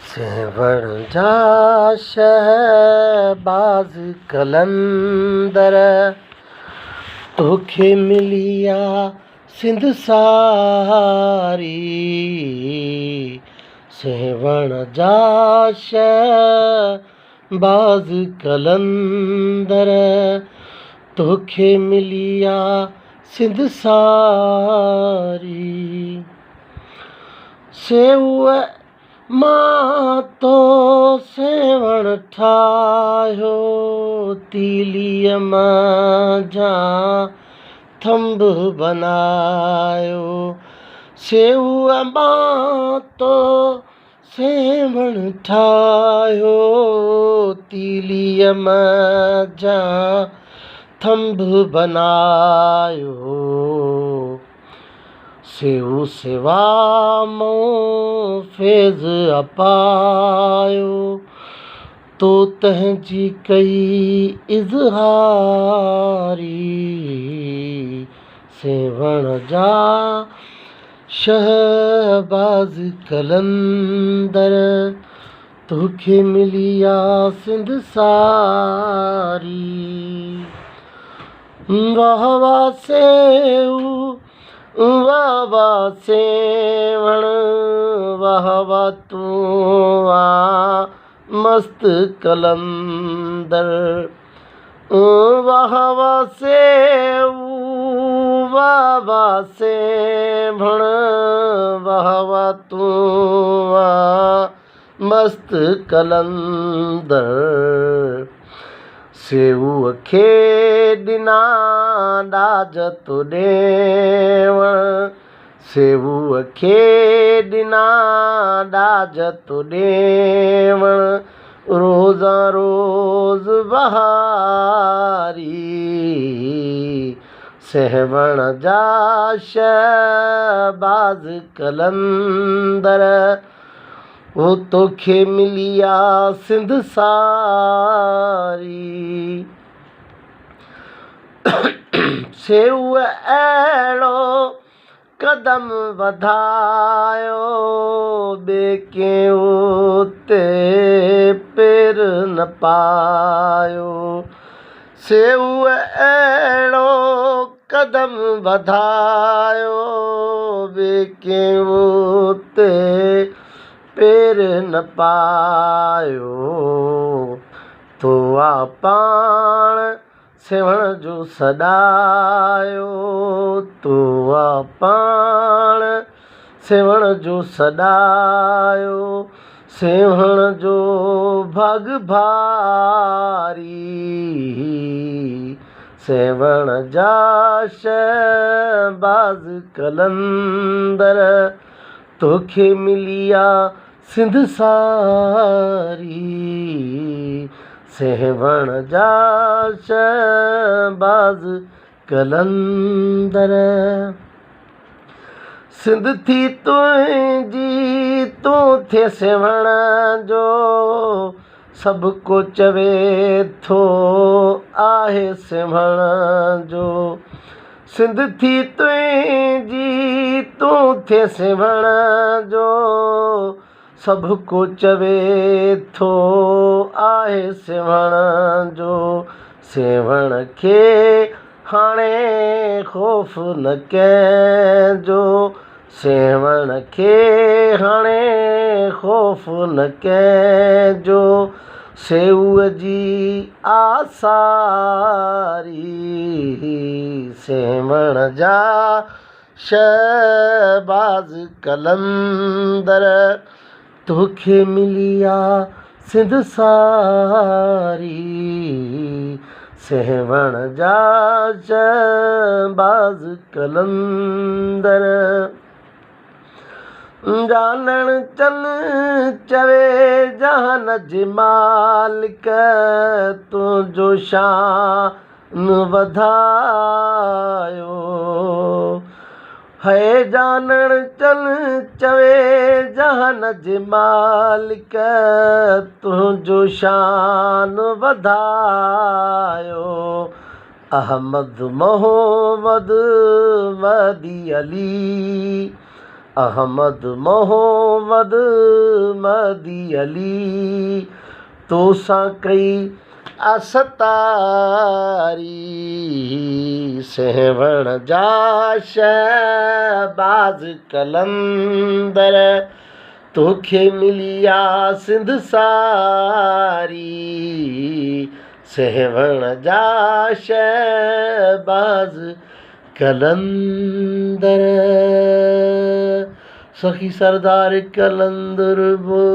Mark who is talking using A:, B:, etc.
A: सेवण जा शहबाज़ कलंदर तोखे मिलिया सिंध सारी। सेवण जा शहबाज़ कलंदर तोखे मिलिया सिंध सारी। सेव मां तो सेवण ठाहियो तीलीअ मां जा थंब बनायो। सेव मां तो सेवण ठाहियो तीलीअ मां जा थंब बनायो। सेव सेवा मूं फैज़ अपायो तो तंहिंजी कई इज़हारी। सेवण जा शहबाज़ कलंदर तोखे मिलिया सिंध सारी। वाह वाह सेव वाह वाह सेवण वाह वाह तूं मस्त कलंदर। वाह वाह सेव वाह वाह सेवण वाह वाह तूं मस्त कलंदर। सेव खे ॾिना ॾाज तो ॾेवण। सेव खे ॾिना ॾाज तो ॾेवण रोज़ा रोज़ बहारी। सेवण जा शहबाज़ कलंदर वो तोखे मिलिया सिंध सारी। सेव अहिड़ो कदम वधायो ॿिए कंहिं ते पेर न पायो। सेव अहिड़ो कदम वधायो ॿिए कंहिं ते पेर न पायो। तो पाण सेवण जो सॾायो तो पाण सेवण जो सॾायो। सेवण जो भग भारी। सेवण जा शहबाज़ कलंदर तोखे मिलिया सिंध सारी। सेवण जा शहबाज़ कलंदर। सिंध थी तुंहिंजी तूं थे सेवण जो सभु को चवे थो आहे सेवण जो। सिंध थी तुंहिंजी तूं थे सेवण जो सभु को चवे थो आहे सेवण जो। सेवण खे हाणे ख़ौफ़ न कंहिंजो। सेवण खे हाणे ख़ौफ़ न कंहिंजो। सेव जी आसारी। सेवण जा शहबाज़ कलंदर तोखे मिलिया सिंध सारी। सेवण जा शहबाज़ कलंदर। जानण चन चवे जहान जे मालिक तुंहिंजो शान वधायो। है जानण चन चवे जहान जे मालिक तुंहिंजो शान वधायो। अहमद मोहम्मद मदी अली अहमद मोहम्मद मदी अली तोसां कई असतारी सेवण जा शहबाज कलंदर तोखे मिलिया सिंध सारी सेवण जा शहबाज कलंदर सखी सरदार कलंदर वो।